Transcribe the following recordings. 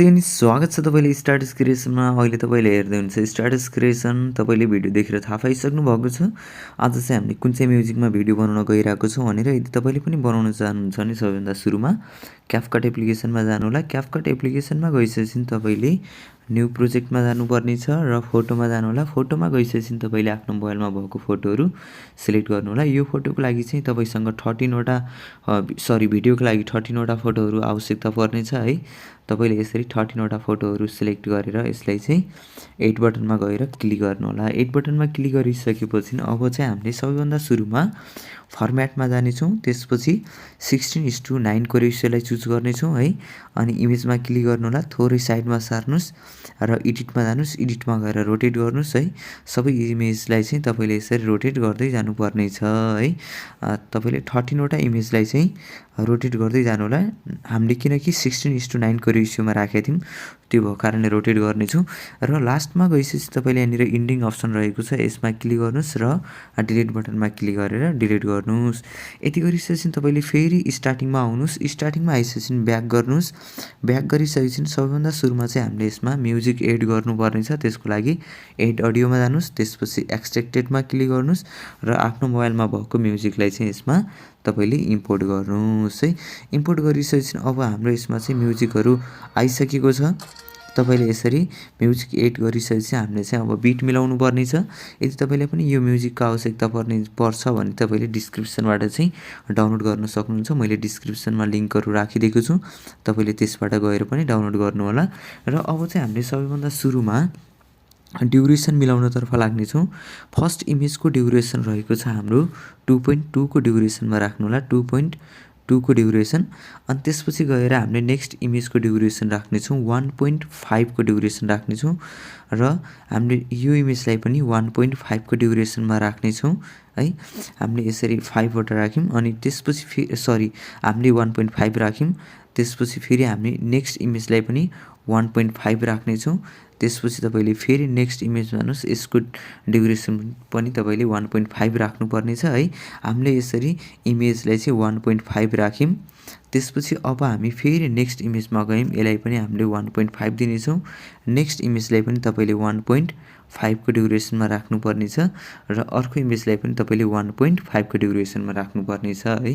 नमस्ते अनि स्वागत छ तपाईले स्ट्याटस क्रिएसनमा। अहिले तपाईले हेर्दै हुनुहुन्छ स्ट्याटस क्रिएसन। तपाईले भिडियो देखेर थाहा पाइसक्नु भएको छ। आज चाहिँ हामीले कुन चाहिँ म्युजिकमा भिडियो बनाउन गइरहेको छौं भनेर। यदि तपाईले पनि बनाउन चाहनुहुन्छ भने सबैभन्दा सुरुमा क्यापकट एप्लिकेसनमा जानु होला। क्यापकट एप्लिकेसनमा गइसकेपछि तपाईले न्यू प्रोजेक्टमा जानुपर्ने छ र फोटोमा जानु होला। फोटोमा गइसकेपछि तपाईले आफ्नो मोबाइलमा भएको फोटोहरु सिलेक्ट गर्नु होला। यो फोटोको लागि चाहिँ तपाईसँग 13 वटा भिडियोको लागि 13 वटा फोटोहरु आवश्यकता पर्ने छ है। तपाईले यसरी 13 वटा फोटोहरु सिलेक्ट गरेर यसलाई चाहिँ एड बटनमा गएर क्लिक गर्नु होला। एड बटनमा क्लिक गरिसकेपछि अब चाहिँ हामीले सबैभन्दा सुरुमा फर्म्याटमा जाने छौं। त्यसपछि 16:9 को रेशियोलाई चुज गर्ने छौं है। अनि इमेजमा क्लिक गर्नु होला। थोरै साइडमा सार्नुस् र एडिटमा जानुस्। एडिटमा गएर रोटेट गर्नुस् है। सबै इमेजलाई चाहिँ तपाईले यसरी रोटेट गर्दै जानु पर्ने छ है। तपाईले 13 वटा इमेजलाई चाहिँ रोटेट गर्दै जानु होला। हामीले किनकि 16:9 को रेशियोमा राखेका थियौं, त्यो भएको कारणले रोटेट गर्ने छु। र लास्टमा गइसकेपछि तपाईले यहाँनिर इन्डिङ अप्सन रहेको छ, यसमा क्लिक गर्नुस् र डिलिट बटनमा क्लिक गरेर डिलिट गर्नुस्। यति गरिसकेपछि तपाईले फेरि स्टार्टिङमा आउनुस्। स्टार्टिङमा आइसकेपछि ब्याक गर्नुस्। ब्याक गरिसकेपछि सबैभन्दा सुरुमा चाहिँ हामीले यसमा म्युजिक एड गर्नुपर्ने छ। त्यसको लागि एड अडियोमा जानुस्। त्यसपछि एक्सट्र्याक्टेडमा क्लिक गर्नुस् र आफ्नो मोबाइलमा भएको म्युजिकलाई चाहिँ यसमा तपाईले इम्पोर्ट गर्नुस् है। इम्पोर्ट गरिसकेपछि अब हाम्रो यसमा चाहिँ म्युजिकहरु आइसकेको छ। तपाईले यसरी म्युजिक एड गरिसकेपछि हामीले चाहिँ अब बिट मिलाउनु पर्ने छ। यदि तपाईले पनि यो म्युजिकको आवश्यकता पर्छ भने तपाईले डिस्क्रिप्सनबाट चाहिँ डाउनलोड गर्न सक्नुहुन्छ। मैले डिस्क्रिप्सनमा लिंकहरु राखिदिएको छु, तपाईले त्यसबाट गएर पनि डाउनलोड गर्नु होला। र अब चाहिँ हामीले सबैभन्दा सुरुमा ड्युरेसन मिलाउनतर्फ लाग्ने छौं। फर्स्ट इमेजको ड्युरेसन रहेको छ हाम्रो 2.2 को ड्युरेसनमा राख्नु होला। 2.2 को ड्युरेसन। अनि त्यसपछि गएर हामीले नेक्स्ट इमेजको ड्युरेसन राख्ने छौं। 1.5 को ड्युरेसन राख्ने छौं र हामीले यो इमेजलाई पनि 1.5 को ड्युरेसनमा राख्ने छौं है। हामीले यसरी 5 वटा राख्यौं अनि त्यसपछि हामीले 1.5 राख्यौं। त्यसपछि फेरि हामी नेक्स्ट इमेजलाई पनि 1.5 राख्ने छौं। त्यसपछि तपाईले फेरि नेक्स्ट इमेजमा जानुस्। यसको ड्युरेसन पनि तपाईले 1.5 राख्नु पर्ने छ है। हामीले यसरी इमेजलाई चाहिँ 1.5 राख्यौं। त्यसपछि अब हामी फेरि नेक्स्ट इमेजमा गयौं। यसलाई पनि हामीले 1.5 दिने छौं। नेक्स्ट इमेजलाई पनि तपाईले 1.5 को ड्युरेसनमा राख्नु पर्ने छ र अर्को इमेजलाई पनि तपाईले 1.5 को ड्युरेसनमा राख्नु पर्ने छ है।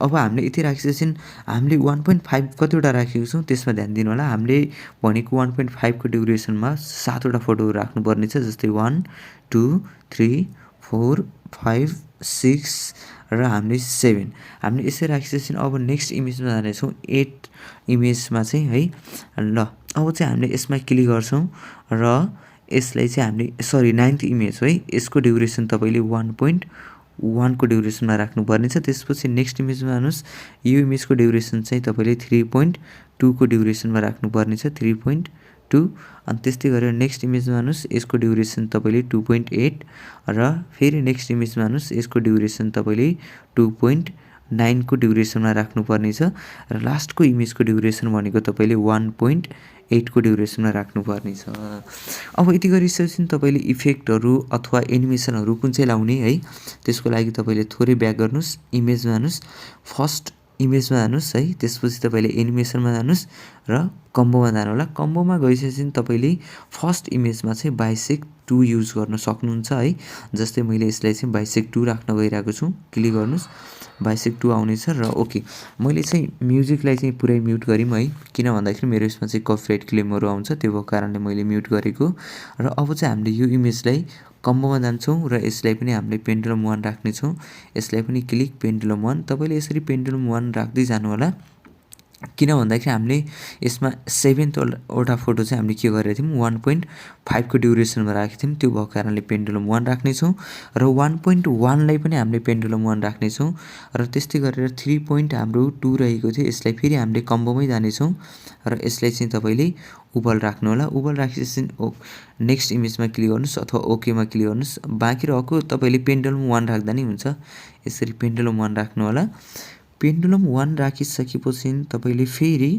अब हामीले यति राखिसकेपछि हामीले 1.5 कतिवटा राखेको छौं त्यसमा ध्यान दिनु होला। हामीले भनेको 1.5 को ड्युरेसनमा 7 वटा फोटोहरु राख्नु पर्ने छ, जस्तै 1 2 3 4 5 6 र हामीले 7। हामीले यसरी राखिसकेपछि अब नेक्स्ट इमेजमा जाने छौं। 8 इमेजमा चाहिँ है। ल अब चाहिँ हामीले यसमा क्लिक गर्छौं र यसलाई चाहिँ हामीले 9th इमेज है। यसको ड्युरेसन तपाईले 1.1 को ड्युरेसनमा राख्नु पर्ने छ। त्यसपछि नेक्स्ट इमेजमा जानुस्। यो इमेजको ड्युरेसन चाहिँ तपाईले 3.2 को ड्युरेसनमा राख्नु पर्ने छ। 3.2 अनि त्यस्तै गरेर नेक्स्ट इमेजमा जानुस्। यसको ड्युरेसन तपाईले 2.8 र फेरि नेक्स्ट इमेजमा जानुस्। यसको ड्युरेसन तपाईले 2.9 को ड्युरेसनमा राख्नु पर्ने छ र लास्टको इमेजको ड्युरेसन भनेको तपाईले 1.8 को ड्युरेसनमा राख्नु पर्ने छ। अब यति गरिसकेपछि तपाईले इफेक्टहरु अथवा एनिमेसनहरु कुन चाहिँ लाउने है, त्यसको लागि तपाईले थोरै ब्याक गर्नुस्। इमेजमा जानुस्। फर्स्ट इमेजमा जानुस् है। त्यसपछि तपाईले एनिमेसनमा जानुस् र कम्बोमा जानु होला। कम्बोमा गइसकेपछि तपाईले फर्स्ट इमेजमा चाहिँ बाइसेक्ट 2 युज गर्न सक्नुहुन्छ है। जस्तै मैले यसलाई चाहिँ बाइसेक्ट 2 राख्न गइरहेको छु। क्लिक गर्नुस्। बाइसेक्ट 2 आउनेछ र ओके। मैले चाहिँ म्युजिकलाई चाहिँ पुरै म्युट गरिम है, किन भन्दाखेरि मेरो यसमा चाहिँ कपिराइट क्लेमहरु आउँछ, त्यो भएको कारणले मैले म्युट गरेको। र अब चाहिँ हामीले यो इमेजलाई कम्बोमा जान्छौं र यसलाई पनि हामीले पेन्डुलम 1 राख्ने छौं। यसलाई पनि क्लिक पेन्डुलम 1। तपाईले यसरी पेन्डुलम 1 राख्दै जानु होला। किन भन्दाखेरि हामीले यसमा 7th वटा फोटो चाहिँ हामीले के गरेका थियौं, 1.5 को ड्युरेसनमा राखेका थियौं। त्यो भएको कारणले पेन्डुलम 1 राख्ने छौं र 1.1 लाई पनि हामीले पेन्डुलम 1 राख्ने छौं र त्यस्तै गरेर 3 हाम्रो 2 रहेको थियो, यसलाई फेरि हामीले कम्बोमै जाने छौं र यसलाई चाहिँ तपाईले उबल राख्नु होला। उबल राखिसकेपछि नेक्स्ट इमेजमा क्लिक गर्नुस् अथवा ओकेमा क्लिक गर्नुस्। बाँकी रहेको तपाईले पेन्डुलम 1 राख्दा नि हुन्छ। यसरी पेन्डुलम 1 राख्नु होला। पेन्डुलम 1 राखिसकेपछि तपाईले फेरि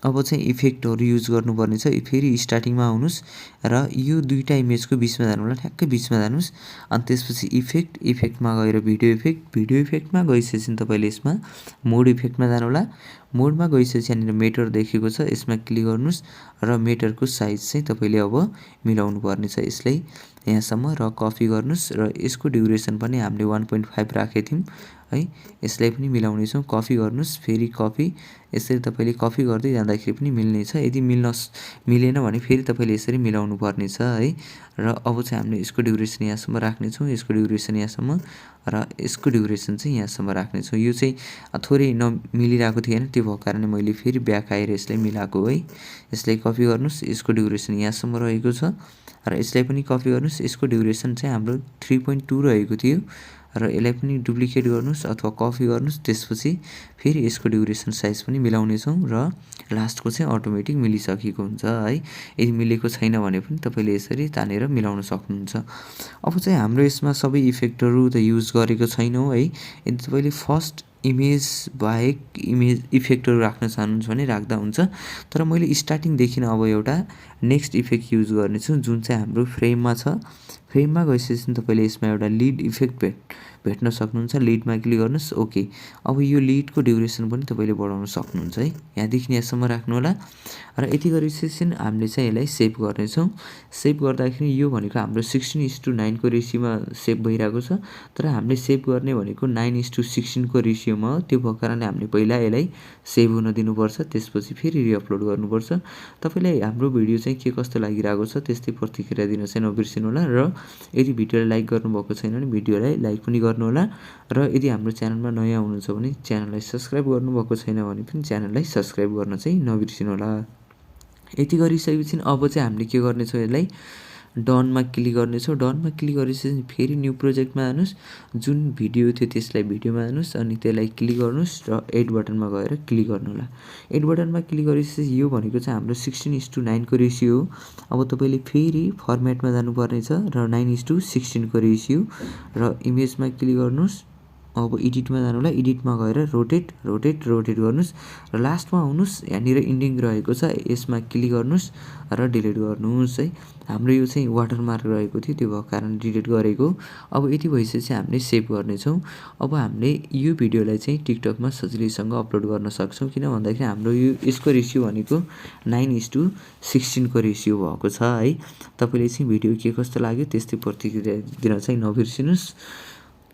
अब चाहिँ इफेक्टहरू युज गर्नुपर्ने छ। फेरि स्टार्टिङमा आउनुहोस् र यो दुईटा इमेजको बिचमा जानु होला, ठ्याक्कै बिचमा जानुहोस्। अनि त्यसपछि इफेक्टमा गएर भिडियो इफेक्टमा गइसकेपछि तपाईँले यसमा मोड इफेक्टमा जानु होला। मोडमा गइसकेपछि यहाँनिर मेटेर देखेको छ, यसमा क्लिक गर्नुहोस् र मेटेरको साइज चाहिँ तपाईँले अब मिलाउनु पर्ने छ यसलाई यहाँसम्म र कपी गर्नुहोस् र यसको ड्युरेसन पनि हामीले 1.5 राखेको थियौँ है। यसलाई पनि मिलाउनेछौँ, कपी गर्नुहोस्, फेरि कपी। यसरी तपाईँले कपी गर्दै जाँदाखेरि पनि मिल्नेछ। यदि मिलेन भने फेरि तपाईँले यसरी मिलाउनु पर्ने छ है। र अब चाहिँ हामीले यसको ड्युरेसन यहाँसम्म राख्नेछौँ, यसको ड्युरेसन यहाँसम्म र यसको ड्युरेसन चाहिँ यहाँसम्म राख्नेछौँ। यो चाहिँ थोरै नमिलिरहेको थिएन, त्यो भएको कारणले मैले फेरि ब्याक आएर यसलाई मिलाएको है। यसलाई कपी गर्नुहोस्, यसको ड्युरेसन यहाँसम्म रहेको छ र यसलाई पनि कपी गर्नुहोस्। यसको ड्युरेसन चाहिँ हाम्रो 3.2 रहेको थियो र यसलाई पनि डुप्लिकेट गर्नुहोस् अथवा कपी गर्नुहोस्। त्यसपछि फेरि यसको ड्युरेसन साइज पनि मिलाउनेछौँ र लास्टको चाहिँ अटोमेटिक मिलिसकेको हुन्छ है। यदि मिलेको छैन भने पनि तपाईँले यसरी तानेर मिलाउन सक्नुहुन्छ। अब चाहिँ हाम्रो यसमा सबै इफेक्टहरू त युज गरेको छैनौँ है। यदि तपाईँले फर्स्ट इमेज बाहेक इफेक्टहरू राख्न चाहनुहुन्छ भने राख्दा हुन्छ। तर मैले स्टार्टिङदेखि अब एउटा नेक्स्ट इफेक्ट युज गर्नेछु जुन चाहिँ हाम्रो फ्रेममा छ। फ्रेममा गइसकेपछि तपाईँले यसमा एउटा लिड इफेक्ट भेट्न सक्नुहुन्छ। लिडमा क्लिक गर्नुहोस्, ओके। अब यो लिडको ड्युरेसन पनि तपाईँले बढाउन सक्नुहुन्छ है। यहाँदेखि यहाँसम्म राख्नु होला र यति गरिसकेपछि हामीले चाहिँ यसलाई सेभ गर्नेछौँ। सेभ गर्दाखेरि यो भनेको हाम्रो 16:9 को रेसियोमा सेभ भइरहेको छ। तर हामीले सेभ गर्ने भनेको 9:16 को रेसियोमा हो। त्यो भएको कारणले हामीले पहिला यसलाई सेभ हुन दिनुपर्छ, त्यसपछि फेरि रिअपलोड गर्नुपर्छ। तपाईँलाई हाम्रो भिडियो चाहिँ के कस्तो लागिरहेको छ त्यस्तै प्रतिक्रिया दिन चाहिँ नबिर्सिनु होला र यदि भिडियोलाई लाइक गर्नुभएको छैन भने भिडियोलाई लाइक पनि गर्नुहोला र यदि हाम्रो च्यानलमा नयाँ हुनुहुन्छ भने च्यानललाई सब्सक्राइब गर्नुभएको छैन भने पनि च्यानललाई सब्सक्राइब गर्न चाहिँ नबिर्सिनु होला। यति गरिसकेपछि अब चाहिँ हामीले के गर्नेछौँ, यसलाई डनमा क्लिक गर्नेछौँ। डनमा क्लिक गरिसकेपछि फेरि न्यू प्रोजेक्टमा जानुहोस्, जुन भिडियो थियो त्यसलाई भिडियोमा जानुहोस् अनि त्यसलाई क्लिक गर्नुहोस् र एड बटनमा गएर क्लिक गर्नु होला। एड बटनमा क्लिक गरिसकेपछि यो भनेको चाहिँ हाम्रो 16:9 को रेसियो हो। अब तपाईँले फेरि फर्मेटमा जानुपर्ने छ र 9:16 को रेसियो र इमेजमा क्लिक गर्नुहोस्। अब एडिटमा जानु होला, एडिटमा गएर रोटेट गर्नुहोस् र लास्टमा आउनुहोस्। यहाँनिर इन्डिङ रहेको छ, यसमा क्लिक गर्नुहोस् र डिलिट गर्नुहोस् है। हाम्रो यो चाहिँ वाटरमार्क रहेको थियो, त्यो भएको कारण डिलिट गरेको। अब यति भइसकेपछि हामीले सेभ गर्नेछौँ। अब हामीले यो भिडियोलाई चाहिँ टिकटकमा सजिलैसँग अपलोड गर्न सक्छौँ, किन भन्दाखेरि हाम्रो यसको रेसियो भनेको 9:16 को रेसियो भएको छ है। तपाईँले चाहिँ भिडियो के कस्तो लाग्यो त्यस्तै प्रतिक्रिया दिन चाहिँ नबिर्सिनुहोस्।